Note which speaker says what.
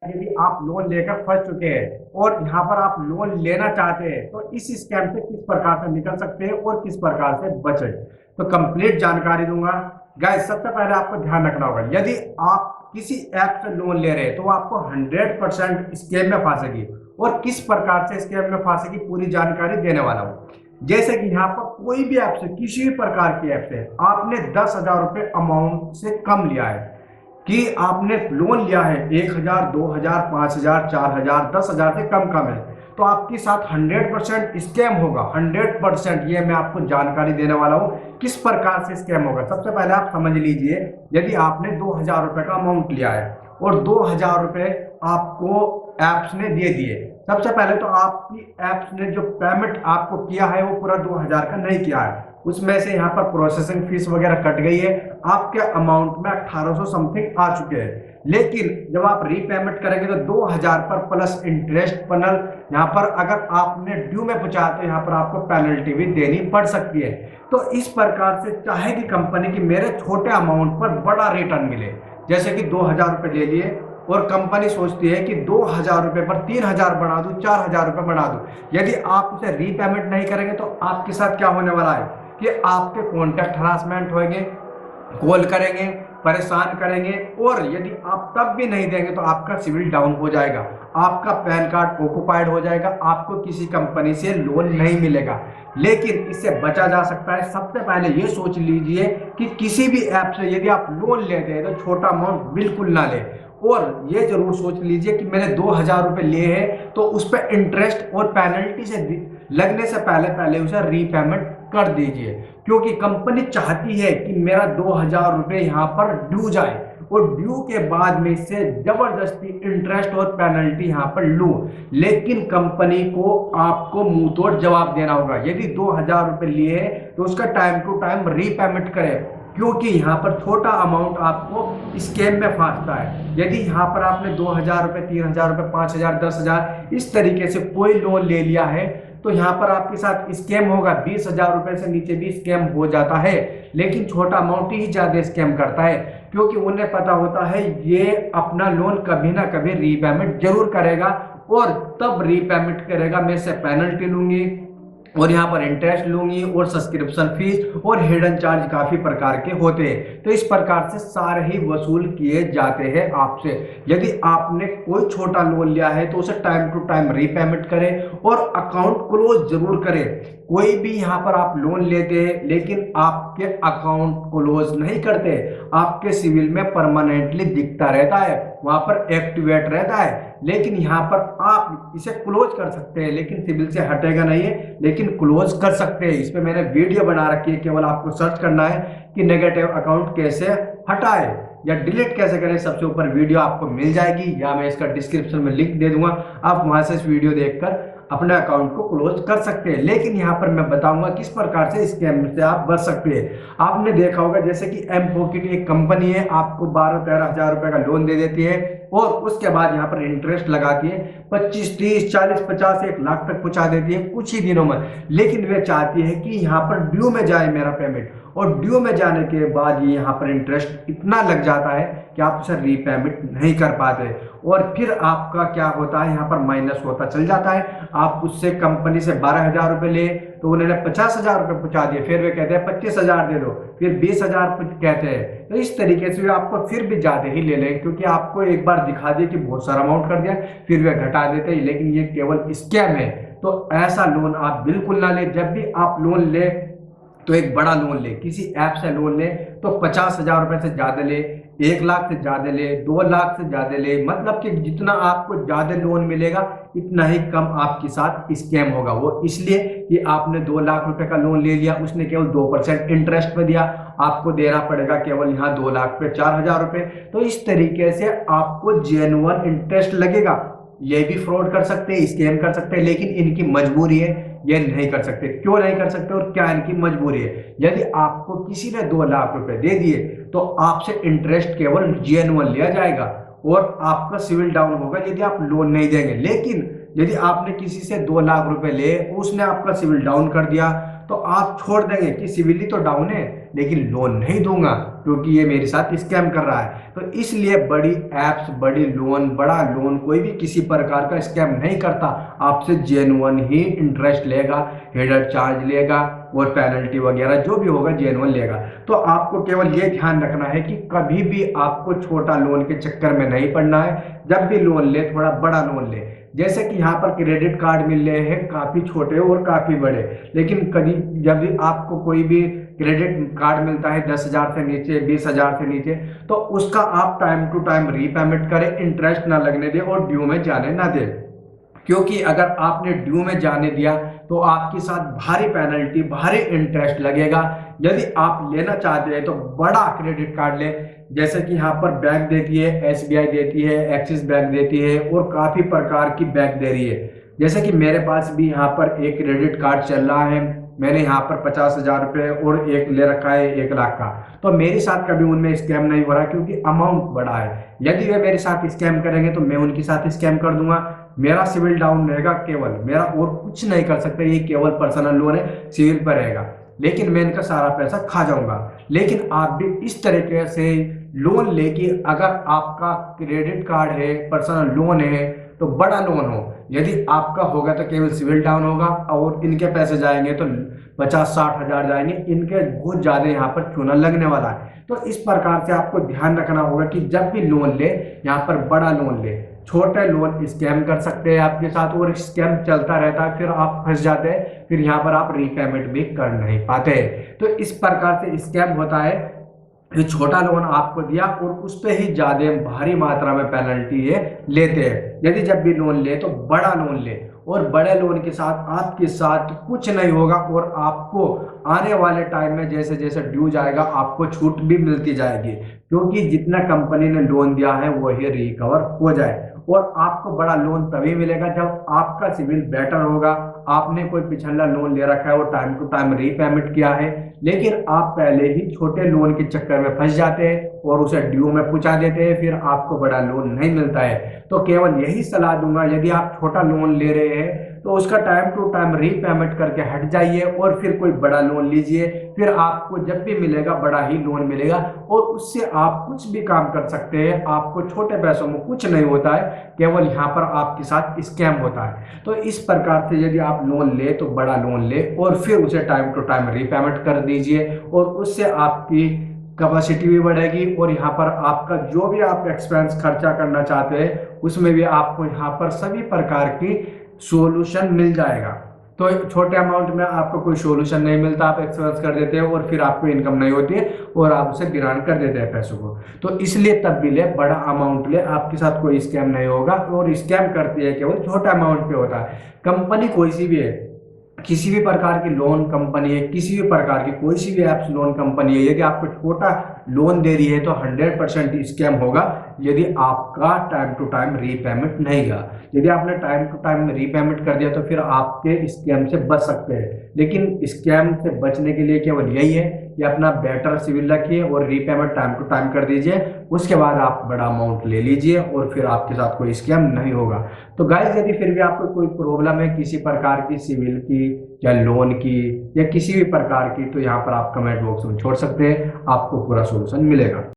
Speaker 1: यदि आप लोन लेकर फंस चुके हैं और यहाँ पर आप लोन लेना चाहते हैं तो इस स्कैम से किस प्रकार से निकल सकते हैं और किस प्रकार से बचें, तो कंप्लीट जानकारी दूंगा। गाइस, सबसे पहले आपको ध्यान रखना होगा, यदि आप किसी ऐप से लोन ले रहे हैं तो वो आपको 100% स्कैम में फंसेगी। और किस प्रकार से स्कैम में फंसेगी पूरी जानकारी देने वाला हूँ। जैसे कि यहाँ पर कोई भी ऐप से, किसी भी प्रकार की ऐप से आपने 10,000 रुपये अमाउंट से कम लिया है, कि आपने लोन लिया है 1,000, 2,000, 5,000, 4,000, 10,000 से कम है, तो आपके साथ 100% स्कैम होगा। 100% ये मैं आपको जानकारी देने वाला हूँ किस प्रकार से स्कैम होगा। सबसे पहले आप समझ लीजिए, यदि आपने 2,000 रुपये का अमाउंट लिया है और 2,000 रुपये आपको एप्स ने दे दिए, सबसे पहले तो आपकी एप्स ने जो पेमेंट आपको किया है वो पूरा 2,000 का नहीं किया है, उसमें से यहाँ पर प्रोसेसिंग फीस वगैरह कट गई है, आपके अमाउंट में 1,800 समथिंग आ चुके हैं। लेकिन जब आप रीपेमेंट करेंगे तो 2,000 पर प्लस इंटरेस्ट पैनल, यहाँ पर अगर आपने ड्यू में पहुंचा तो यहाँ पर आपको पेनल्टी भी देनी पड़ सकती है। तो इस प्रकार से चाहेगी कंपनी की मेरे छोटे अमाउंट पर बड़ा रिटर्न मिले, जैसे कि 2,000 रुपये ले लिए और कंपनी सोचती है कि 2,000 रुपये पर 3,000 बढ़ा दूं, 4,000 रुपये बढ़ा दूं। यदि आप उसे रीपेमेंट नहीं करेंगे तो आपके साथ क्या होने वाला है कि आपके कॉन्टैक्ट हरासमेंट होंगे, कॉल करेंगे, परेशान करेंगे, और यदि आप तब भी नहीं देंगे तो आपका सिविल डाउन हो जाएगा, आपका पैन कार्ड ऑक्युपाइड हो जाएगा, आपको किसी कंपनी से लोन नहीं मिलेगा। लेकिन इससे बचा जा सकता है। सबसे पहले ये सोच लीजिए कि किसी भी ऐप से यदि आप लोन लेते हैं तो छोटा अमाउंट बिल्कुल ना ले, और ये जरूर सोच लीजिए कि मैंने 2,000 रुपये लिए हैं तो उस पर इंटरेस्ट और पेनल्टी से लगने से पहले पहले उसे रीपेमेंट कर दीजिए, क्योंकि कंपनी चाहती है कि मेरा 2,000 रुपये यहाँ पर ड्यू जाए और ड्यू के बाद में इससे जबरदस्ती इंटरेस्ट और पेनल्टी यहाँ पर लूं। लेकिन कंपनी को आपको मुंह तोड़ जवाब देना होगा। यदि 2,000 रुपये लिए तो उसका टाइम टू टाइम रीपेमेंट करें, क्योंकि यहाँ पर छोटा अमाउंट आपको स्कैम में फंसता है। यदि यहाँ पर आपने 2,000 रुपये, 3,000 रुपये, 5,000, 10,000 इस तरीके से कोई लोन ले लिया है तो यहाँ पर आपके साथ स्कैम होगा। 20,000 रुपये से नीचे भी स्कैम हो जाता है, लेकिन छोटा अमाउंट ही ज्यादा स्कैम करता है, क्योंकि उन्हें पता होता है ये अपना लोन कभी ना कभी रीपेमेंट जरूर करेगा, और तब रीपेमेंट करेगा मैं इससे पेनल्टी लूंगी और यहाँ पर इंटरेस्ट लूंगी और सब्सक्रिप्शन फीस और हिडन चार्ज काफी प्रकार के होते हैं। तो इस प्रकार से सारे ही वसूल किए जाते हैं आपसे। यदि आपने कोई छोटा लोन लिया है तो उसे टाइम टू टाइम रीपेमेंट करें और अकाउंट क्लोज जरूर करें। कोई भी यहाँ पर आप लोन लेते हैं लेकिन आपके अकाउंट क्लोज नहीं करते, आपके सिविल में परमानेंटली दिखता रहता है, वहां पर एक्टिवेट रहता है, लेकिन यहाँ पर आप इसे क्लोज कर सकते हैं, लेकिन सिविल से हटेगा नहीं है, लेकिन क्लोज कर सकते हैं। इस पे मैंने वीडियो बना रखी है, केवल आपको सर्च करना है कि नेगेटिव अकाउंट कैसे हटाए या डिलीट कैसे करें। सबसे ऊपर वीडियो आपको मिल जाएगी, या मैं इसका डिस्क्रिप्शन में लिंक दे दूंगा, आप वहां से इस वीडियो देखकर अपने अकाउंट को क्लोज कर सकते हैं। लेकिन यहाँ पर मैं बताऊंगा किस प्रकार से स्कैम से आप बच सकते हैं। आपने देखा होगा जैसे कि एम पॉकेट एक कंपनी है, आपको 12-13 हजार रुपए का लोन दे देती है और उसके बाद यहाँ पर इंटरेस्ट लगा के 25, 30, 40, 50, 1 लाख तक पहुंचा देती है कुछ ही दिनों में। लेकिन वे चाहती है कि यहाँ पर ड्यू में जाए मेरा पेमेंट, और ड्यू में जाने के बाद ये यहाँ पर इंटरेस्ट इतना लग जाता है कि आप उसे रीपेमेंट नहीं कर पाते, और फिर आपका क्या होता है, यहाँ पर माइनस होता चल जाता है। आप उससे कंपनी से 12,000 रुपये ले तो उन्होंने 50,000 रुपये पहुंचा दिए, फिर वे कहते हैं 25,000 दे दो, फिर 20,000 कहते हैं। तो इस तरीके से वे आपको फिर भी ज्यादा ही ले लें, क्योंकि आपको एक बार दिखा दिए कि बहुत सारा अमाउंट कर दिया, फिर वे घटा देते हैं, लेकिन ये केवल स्कैम है। तो ऐसा लोन आप बिल्कुल ना ले। जब भी आप लोन ले तो एक बड़ा लोन ले, किसी ऐप से लोन ले तो 50,000 रुपये से ज्यादा ले, 1 लाख से ज्यादा ले, 2 लाख से ज्यादा ले, मतलब कि जितना आपको ज्यादा लोन मिलेगा इतना ही कम आपके साथ स्कैम होगा। वो इसलिए कि आपने 2 लाख रुपए का लोन ले लिया, उसने केवल 2% इंटरेस्ट पे दिया, आपको देना पड़ेगा केवल यहाँ 2 लाख पे 4,000 रुपये। तो इस तरीके से आपको जेन्युइन इंटरेस्ट लगेगा। ये भी फ्रॉड कर सकते हैं, स्कैम कर सकते हैं, लेकिन इनकी मजबूरी है, ये नहीं कर सकते। क्यों नहीं कर सकते और क्या इनकी मजबूरी है? यदि आपको किसी ने 2 लाख रुपए दे दिए तो आपसे इंटरेस्ट केवल जेन्युइन लिया जाएगा और आपका सिविल डाउन होगा यदि आप लोन नहीं देंगे। लेकिन यदि आपने किसी से 2 लाख रुपए ले, उसने आपका सिविल डाउन कर दिया, तो आप छोड़ देंगे कि सिविल ही तो डाउन है, लेकिन लोन नहीं दूंगा क्योंकि ये मेरे साथ स्कैम कर रहा है। तो इसलिए बड़ी एप्स, बड़ी लोन, बड़ा लोन कोई भी किसी प्रकार का स्कैम नहीं करता। आपसे जेन्युइन ही इंटरेस्ट लेगा, हेडर चार्ज लेगा और पेनल्टी वगैरह जो भी होगा जेन्युइन लेगा। तो आपको केवल ये ध्यान रखना है कि कभी भी आपको छोटा लोन के चक्कर में नहीं पड़ना है। जब भी लोन ले थोड़ा बड़ा लोन ले। जैसे कि यहाँ पर क्रेडिट कार्ड मिल रहे हैं काफी छोटे और काफी बड़े, लेकिन कभी जब भी आपको कोई भी क्रेडिट कार्ड मिलता है 10,000 से नीचे, 20,000 से नीचे, तो उसका आप टाइम टू टाइम रीपेमेंट करें, इंटरेस्ट ना लगने दे और ड्यू में जाने ना दे। क्योंकि अगर आपने ड्यू में जाने दिया तो आपके साथ भारी पेनल्टी, भारी इंटरेस्ट लगेगा। यदि आप लेना चाहते हैं तो बड़ा क्रेडिट कार्ड ले, जैसे कि यहाँ पर बैंक देती है, एसबीआई देती है, एक्सिस बैंक देती है और काफी प्रकार की बैंक दे रही है। जैसे कि मेरे पास भी यहाँ पर एक क्रेडिट कार्ड चल रहा है, मैंने यहाँ पर 50,000 रुपये और एक ले रखा है 1 लाख का। तो मेरे साथ कभी उनमें स्कैम नहीं हो रहा क्योंकि अमाउंट बड़ा है। यदि वे मेरे साथ स्कैम करेंगे तो मैं उनके साथ स्कैम कर दूंगा। मेरा सिविल डाउन रहेगा केवल, मेरा और कुछ नहीं कर सकते, ये केवल पर्सनल लोन है, सिविल पर रहेगा, लेकिन मैं इनका सारा पैसा खा जाऊंगा। लेकिन आप भी इस तरीके से लोन लेके, अगर आपका क्रेडिट कार्ड है, पर्सनल लोन है, तो बड़ा लोन हो, यदि आपका होगा तो केवल सिविल डाउन होगा और इनके पैसे जाएंगे तो 50-60 हजार जाएंगे, इनके बहुत ज्यादा यहाँ पर चूना लगने वाला है। तो इस प्रकार से आपको ध्यान रखना होगा कि जब भी लोन ले, यहाँ पर बड़ा लोन ले। छोटे लोन स्कैम कर सकते हैं आपके साथ और स्कैम चलता रहता है, फिर आप फंस जाते हैं, फिर यहाँ पर आप रीपेमेंट भी कर नहीं पाते। तो इस प्रकार से स्कैम होता है। ये छोटा लोन आपको दिया और उस पर ही ज्यादा भारी मात्रा में पेनल्टी ये लेते हैं। यदि जब भी लोन ले तो बड़ा लोन ले, और बड़े लोन के साथ आपके साथ कुछ नहीं होगा और आपको आने वाले टाइम में जैसे जैसे ड्यू जाएगा आपको छूट भी मिलती जाएगी, क्योंकि जितना कंपनी ने लोन दिया है वही रिकवर हो जाए। और आपको बड़ा लोन तभी मिलेगा जब आपका सिविल बेटर होगा, आपने कोई पिछला लोन ले रखा है और टाइम टू टाइम रीपेमेंट किया है, लेकिन आप पहले ही छोटे लोन के चक्कर में फंस जाते हैं और उसे ड्यू में पहुंचा देते हैं, फिर आपको बड़ा लोन नहीं मिलता है। तो केवल यही सलाह दूंगा, यदि आप छोटा लोन ले रहे हैं तो उसका टाइम टू टाइम रीपेमेंट करके हट जाइए और फिर कोई बड़ा लोन लीजिए। फिर आपको जब भी मिलेगा बड़ा ही लोन मिलेगा और उससे आप कुछ भी काम कर सकते हैं। आपको छोटे पैसों में कुछ नहीं होता है, केवल यहाँ पर आपके साथ स्कैम होता है। तो इस प्रकार से यदि आप लोन ले तो बड़ा लोन ले और फिर उसे टाइम टू टाइम रीपेमेंट कर दीजिए, और उससे आपकी कैपेसिटी भी बढ़ेगी और यहाँ पर आपका जो भी आप एक्सपेंस खर्चा करना चाहते हैं उसमें भी आपको यहाँ पर सभी प्रकार की सॉल्यूशन मिल जाएगा। तो छोटे अमाउंट में आपको कोई सॉल्यूशन नहीं मिलता, आप एक्सपेंस कर देते हैं और फिर आपको इनकम नहीं होती है और आप उसे गिरान कर देते हैं पैसों को। तो इसलिए तब भी ले, बड़ा अमाउंट ले, आपके साथ कोई स्कैम नहीं होगा। और स्कैम करती है केवल छोटा अमाउंट पे होता है। कंपनी कोई सी भी है, किसी भी प्रकार की लोन कंपनी है, किसी भी प्रकार की कोई सी भी एप्स लोन कंपनी है, यदि आपको छोटा लोन दे रही है तो 100% स्कैम होगा यदि आपका टाइम टू टाइम रीपेमेंट नहीं किया। यदि आपने टाइम टू टाइम रीपेमेंट कर दिया तो फिर आपके स्कैम से बच सकते हैं। लेकिन स्कैम से बचने के लिए केवल यही है कि अपना बेटर सिविल रखिए और रीपेमेंट टाइम टू टाइम कर दीजिए, उसके बाद आप बड़ा अमाउंट ले लीजिए और फिर आपके साथ कोई स्कैम नहीं होगा। तो गाइस, यदि फिर भी आपको कोई प्रॉब्लम है किसी प्रकार की, सिविल की या लोन की या किसी भी प्रकार की, तो यहाँ पर आप कमेंट बॉक्स में छोड़ सकते हैं, आपको पूरा सोल्यूशन मिलेगा।